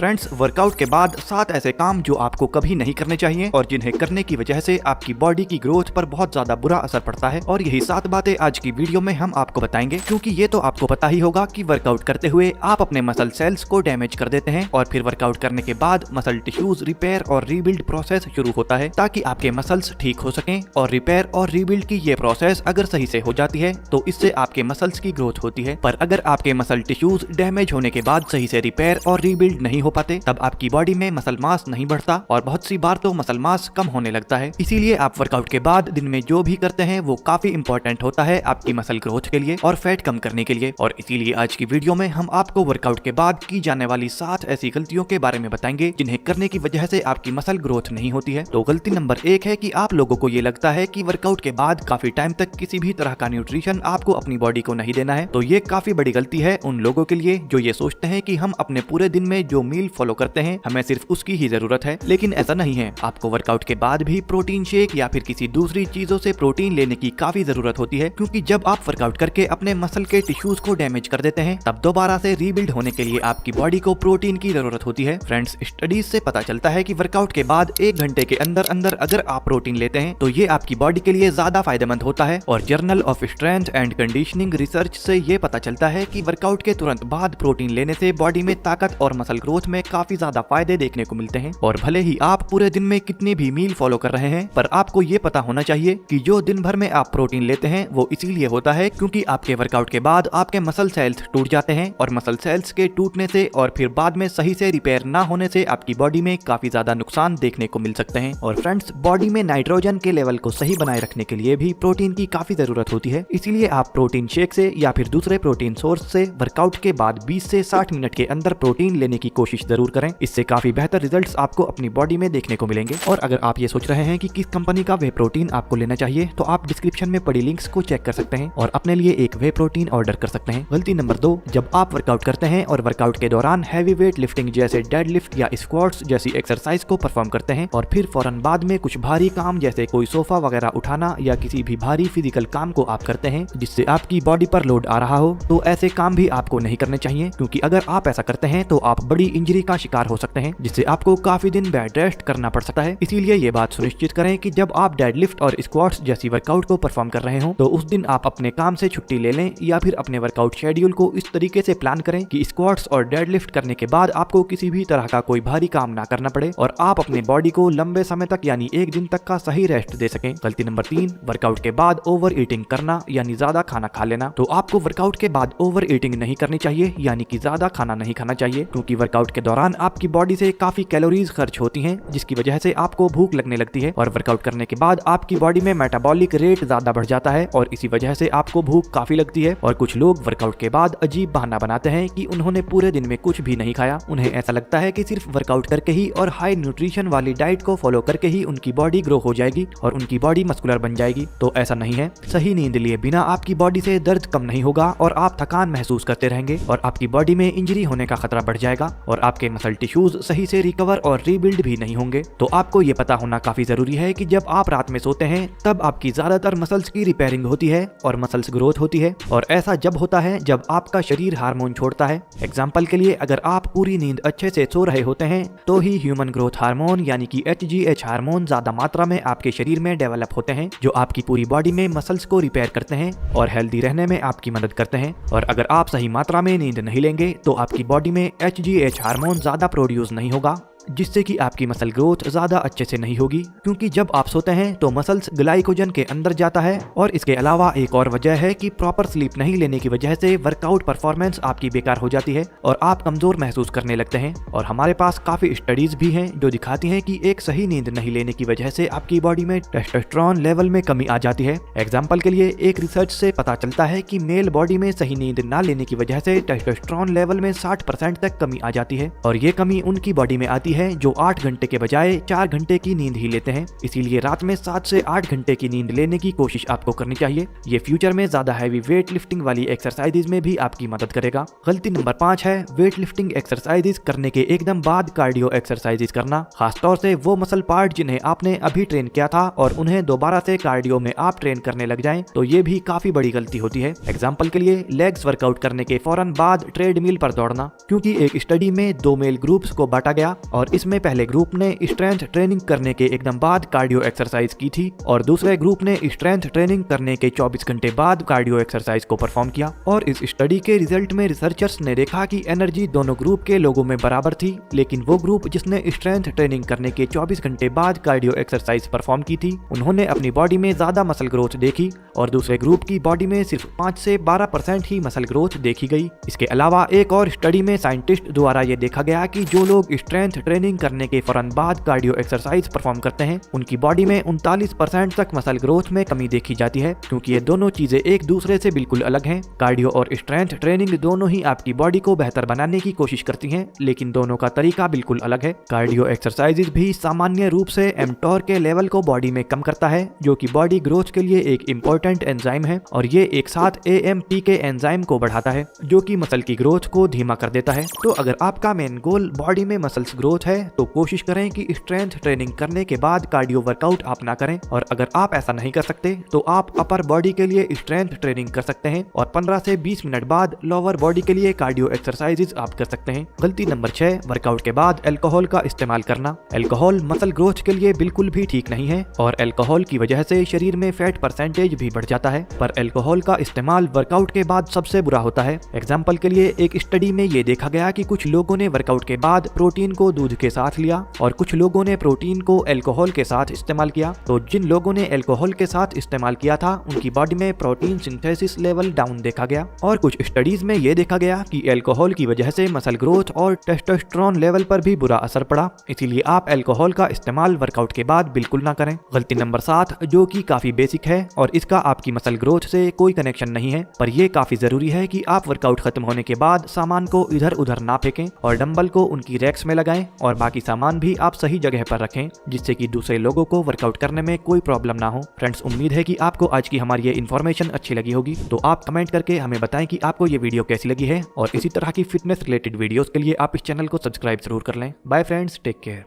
Friends, workout के बाद 7 ऐसे काम जो आपको कभी नहीं करने चाहिए और जिन्हें करने की वजह से आपकी बॉडी की ग्रोथ पर बहुत ज्यादा बुरा असर पड़ता है। और यही 7 बातें आज की वीडियो में हम आपको बताएंगे, क्योंकि ये तो आपको पता ही होगा कि वर्कआउट करते हुए आप अपने मसल सेल्स को डैमेज कर देते हैं और फिर वर्कआउट करने के बाद मसल टिश्यूज रिपेयर और रीबिल्ड प्रोसेस शुरू होता है ताकि आपके मसल्स ठीक हो सकें। और रिपेयर और रीबिल्ड की ये प्रोसेस अगर सही से हो जाती है तो इससे आपके मसल्स की ग्रोथ होती है। पर अगर आपके मसल टिश्यूज डैमेज होने के बाद सही से रिपेयर और रीबिल्ड नहीं हो पाते, तब आपकी बॉडी में मसल मास नहीं बढ़ता और बहुत सी बार तो मसल मास कम होने लगता है। इसीलिए आप वर्कआउट के बाद दिन में जो भी करते हैं वो काफी इंपॉर्टेंट होता है आपकी मसल ग्रोथ के लिए और फैट कम करने के लिए। और इसीलिए आज की वीडियो में हम आपको वर्कआउट के बाद की जाने वाली 7 ऐसी गलतियों के बारे में बताएंगे जिन्हें करने की वजह से आपकी मसल ग्रोथ नहीं होती है। तो गलती नंबर 1 है कि आप लोगों को ये लगता है कि वर्कआउट के बाद काफी टाइम तक किसी भी तरह का न्यूट्रिशन आपको अपनी बॉडी को नहीं देना है। तो ये काफी बड़ी गलती है उन लोगों के लिए जो ये सोचते हैं कि हम अपने पूरे दिन में जो मील फॉलो करते हैं हमें सिर्फ उसकी ही जरूरत है। लेकिन ऐसा नहीं है, आपको वर्कआउट के बाद भी प्रोटीन शेक या फिर किसी दूसरी चीजों से प्रोटीन लेने की काफी जरूरत होती है, क्योंकि जब आप वर्कआउट करके अपने मसल के टिश्यूज को डैमेज कर देते हैं तब दोबारा से रीबिल्ड होने के लिए आपकी बॉडी को प्रोटीन की जरूरत होती है। फ्रेंड्स, स्टडीज से पता चलता है कि वर्कआउट के बाद 1 घंटे के अंदर अंदर अगर आप प्रोटीन लेते हैं तो ये आपकी बॉडी के लिए ज्यादा फायदेमंद होता है। और journal of strength and conditioning research से ये पता चलता है कि वर्कआउट के तुरंत बाद प्रोटीन लेने से बॉडी में ताकत और मसल ग्रोथ में काफी ज्यादा फायदे देखने को मिलते हैं। और भले ही आप पूरे दिन में कितने भी मील फॉलो कर रहे हैं, पर आपको ये पता होना चाहिए कि जो दिन भर में आप प्रोटीन लेते हैं वो इसीलिए होता है क्योंकि आपके वर्कआउट के बाद आपके मसल सेल्स टूट जाते हैं और मसल सेल्स के टूटने से और फिर बाद में सही से रिपेयर ना होने से आपकी बॉडी में काफी ज्यादा नुकसान देखने को मिल सकते हैं। और फ्रेंड्स, बॉडी में नाइट्रोजन के लेवल को सही बनाए रखने के लिए भी प्रोटीन की काफी जरूरत होती है। इसीलिए आप प्रोटीन शेक से या फिर दूसरे प्रोटीन सोर्स से वर्कआउट के बाद 20 से 60 मिनट के अंदर प्रोटीन लेने की कोशिश जरूर करें। इससे काफी बेहतर रिजल्ट्स आपको अपनी बॉडी में देखने को मिलेंगे। और अगर आप ये सोच रहे हैं कि किस कंपनी का वे प्रोटीन आपको लेना चाहिए, तो आप डिस्क्रिप्शन में पड़ी लिंक्स को चेक कर सकते हैं और अपने लिए एक वे प्रोटीन ऑर्डर कर सकते हैं। गलती नंबर 2, जब आप वर्कआउट करते हैं और वर्कआउट के दौरान हैवी वेट लिफ्टिंग जैसे डेड लिफ्ट या स्क्वाट्स जैसी एक्सरसाइज को परफॉर्म करते हैं और फिर फौरन बाद में कुछ भारी काम जैसे कोई सोफा वगैरह उठाना या किसी भी भारी फिजिकल काम को आप करते हैं जिससे आपकी बॉडी पर लोड आ रहा हो, तो ऐसे काम भी आपको नहीं करने चाहिए, क्योंकि अगर आप ऐसा करते हैं तो आप बड़ी इंजरी का शिकार हो सकते हैं जिससे आपको काफी दिन बेड रेस्ट करना पड़ सकता है। इसीलिए ये बात सुनिश्चित करें कि जब आप डेडलिफ्ट और स्क्वाट्स जैसी वर्कआउट को परफॉर्म कर रहे हो तो उस दिन आप अपने काम से छुट्टी ले लें या फिर अपने वर्कआउट शेड्यूल को इस तरीके से प्लान करें कि स्क्वाट्स और डेडलिफ्ट करने के बाद आपको किसी भी तरह का कोई भारी काम ना करना पड़े और आप अपने बॉडी को लंबे समय तक यानी 1 दिन तक का सही रेस्ट दे सकें। गलती नंबर 3, वर्कआउट के बाद ओवर ईटिंग करना यानी ज्यादा खाना खा लेना। तो आपको वर्कआउट के बाद ओवर ईटिंग नहीं करनी चाहिए, यानी कि ज्यादा खाना नहीं खाना चाहिए, क्योंकि वर्कआउट के दौरान आपकी बॉडी से काफी कैलोरीज खर्च होती हैं जिसकी वजह से आपको भूख लगने लगती है और वर्कआउट करने के बाद आपकी बॉडी में मेटाबॉलिक रेट ज्यादा बढ़ जाता है और इसी वजह से आपको भूख काफी लगती है। और कुछ लोग वर्कआउट के बाद अजीब बहाना बनाते हैं कि उन्होंने पूरे दिन में कुछ भी नहीं खाया। उन्हें ऐसा लगता है कि सिर्फ वर्कआउट करके ही और हाई न्यूट्रिशन वाली डाइट को फॉलो करके ही उनकी बॉडी ग्रो हो जाएगी और उनकी बॉडी मस्कुलर बन जाएगी। तो ऐसा नहीं है। सही नींद लिए बिना आपकी बॉडी से दर्द कम नहीं होगा और आप थकान महसूस करते रहेंगे और आपकी बॉडी में इंजरी होने का खतरा बढ़ जाएगा और आपके मसल टिश्यूज सही से रिकवर और रीबिल्ड भी नहीं होंगे। तो आपको ये पता होना काफी जरूरी है कि जब आप रात में सोते हैं तब आपकी ज्यादातर मसल्स की रिपेयरिंग होती है और मसल्स ग्रोथ होती है। और ऐसा जब होता है जब आपका शरीर हार्मोन छोड़ता है। एग्जाम्पल के लिए, अगर आप पूरी नींद अच्छे से सो रहे होते हैं तो ही ह्यूमन ग्रोथ हार्मोन यानी कि HGH हार्मोन ज्यादा मात्रा में आपके शरीर में डेवलप होते हैं जो आपकी पूरी बॉडी में मसल्स को रिपेयर करते हैं और हेल्दी रहने में आपकी मदद करते हैं। और अगर आप सही मात्रा में नींद नहीं लेंगे तो आपकी बॉडी में HGH हार्मोन ज्यादा प्रोड्यूस नहीं होगा, जिससे कि आपकी मसल ग्रोथ ज्यादा अच्छे से नहीं होगी, क्योंकि जब आप सोते हैं तो मसल्स ग्लाइकोजन के अंदर जाता है। और इसके अलावा एक और वजह है कि प्रॉपर स्लीप नहीं लेने की वजह से वर्कआउट परफॉर्मेंस आपकी बेकार हो जाती है और आप कमजोर महसूस करने लगते हैं। और हमारे पास काफी स्टडीज भी हैं जो दिखाती हैं कि एक सही नींद नहीं लेने की वजह से आपकी बॉडी में टेस्टोस्टेरोन लेवल में कमी आ जाती है। एग्जाम्पल के लिए, एक रिसर्च से पता चलता है कि मेल बॉडी में सही नींद न लेने की वजह से टेस्टोस्टेरोन लेवल में 60% तक कमी आ जाती है और ये कमी उनकी बॉडी में आती है जो 8 घंटे के बजाय 4 घंटे की नींद ही लेते हैं। इसीलिए रात में 7 से 8 घंटे की नींद लेने की कोशिश आपको करनी चाहिए। ये फ्यूचर में ज्यादा हैवी वेट लिफ्टिंग वाली एक्सरसाइजेज में भी आपकी मदद करेगा। गलती नंबर 5 है वेट लिफ्टिंग एक्सरसाइजेज करने के एकदम बाद कार्डियो एक्सरसाइजेज करना, खासतौर से वो मसल पार्ट जिन्हें आपने अभी ट्रेन किया था और उन्हें दोबारा से कार्डियो में आप ट्रेन करने लग जाएं, तो ये भी काफी बड़ी गलती होती है। एग्जाम्पल के लिए लेग्स वर्कआउट करने के फौरन बाद ट्रेडमिल पर दौड़ना, क्योंकि एक स्टडी में 2 मेल ग्रुप्स को बांटा गया और इसमें पहले ग्रुप ने स्ट्रेंथ ट्रेनिंग करने के एकदम बाद कार्डियो एक्सरसाइज की थी और दूसरे ग्रुप ने स्ट्रेंथ ट्रेनिंग करने के 24 घंटे बाद कार्डियो एक्सरसाइज को परफॉर्म किया। और इस स्टडी के रिजल्ट में रिसर्चर्स ने देखा कि एनर्जी दोनों ग्रुप के लोगों में बराबर थी, लेकिन वो ग्रुप जिसने स्ट्रेंथ ट्रेनिंग करने के 24 घंटे बाद कार्डियो एक्सरसाइज परफॉर्म की थी, उन्होंने अपनी बॉडी में ज्यादा मसल ग्रोथ देखी और दूसरे ग्रुप की बॉडी में सिर्फ 5 से 12% ही मसल ग्रोथ देखी गई। इसके अलावा एक और स्टडी में साइंटिस्ट द्वारा ये देखा गया कि जो लोग स्ट्रेंथ ट्रेनिंग करने के फौरन बाद कार्डियो एक्सरसाइज परफॉर्म करते हैं, उनकी बॉडी में 39% तक मसल ग्रोथ में कमी देखी जाती है, क्योंकि ये दोनों चीजें एक दूसरे से बिल्कुल अलग हैं। कार्डियो और स्ट्रेंथ ट्रेनिंग दोनों ही आपकी बॉडी को बेहतर बनाने की कोशिश करती हैं, लेकिन दोनों का तरीका बिल्कुल अलग है। कार्डियो एक्सरसाइजेज भी सामान्य रूप से एमटोर के लेवल को बॉडी में कम करता है, जो कि बॉडी ग्रोथ के लिए एक इम्पोर्टेंट एंजाइम है, और ये एक साथ AMP के एंजाइम को बढ़ाता है, जो कि मसल की ग्रोथ को धीमा कर देता है। तो अगर आपका मेन गोल बॉडी में मसल्स ग्रोथ है, तो कोशिश करें कि स्ट्रेंथ ट्रेनिंग करने के बाद कार्डियो वर्कआउट आप ना करें, और अगर आप ऐसा नहीं कर सकते तो आप अपर बॉडी के लिए स्ट्रेंथ ट्रेनिंग कर सकते हैं और 15 से 20 मिनट बाद लोअर बॉडी के लिए कार्डियो एक्सरसाइजेज आप कर सकते हैं। गलती नंबर 6 वर्कआउट के बाद अल्कोहल का इस्तेमाल करना। अल्कोहल मसल ग्रोथ के लिए बिल्कुल भी ठीक नहीं है और अल्कोहल की वजह से शरीर में फैट परसेंटेज भी बढ़ जाता है, पर अल्कोहल का इस्तेमाल वर्कआउट के बाद सबसे बुरा होता है। एग्जाम्पल के लिए एक स्टडी में ये देखा गया कि कुछ लोगों ने वर्कआउट के बाद प्रोटीन को दूध के साथ लिया और कुछ लोगों ने प्रोटीन को अल्कोहल के साथ इस्तेमाल किया। तो जिन लोगों ने अल्कोहल के साथ इस्तेमाल किया था, उनकी बॉडी में प्रोटीन सिंथेसिस लेवल डाउन देखा गया, और कुछ स्टडीज में ये देखा गया कि अल्कोहल की वजह से मसल ग्रोथ और टेस्टोस्टेरोन लेवल पर भी बुरा असर पड़ा। इसीलिए आप अल्कोहल का इस्तेमाल वर्कआउट के बाद बिल्कुल ना करें। गलती नंबर 7 जो कि काफी बेसिक है और इसका आपकी मसल ग्रोथ से कोई कनेक्शन नहीं है, पर यह काफी जरूरी है कि आप वर्कआउट खत्म होने के बाद सामान को इधर उधर ना फेंकें और डंबल को उनकी रैक्स में लगाएं और बाकी सामान भी आप सही जगह पर रखें, जिससे कि दूसरे लोगों को वर्कआउट करने में कोई प्रॉब्लम ना हो। फ्रेंड्स, उम्मीद है कि आपको आज की हमारी ये इन्फॉर्मेशन अच्छी लगी होगी, तो आप कमेंट करके हमें बताएं कि आपको ये वीडियो कैसी लगी है, और इसी तरह की फिटनेस रिलेटेड वीडियोस के लिए आप इस चैनल को सब्सक्राइब जरूर कर लें। Bye friends, take care.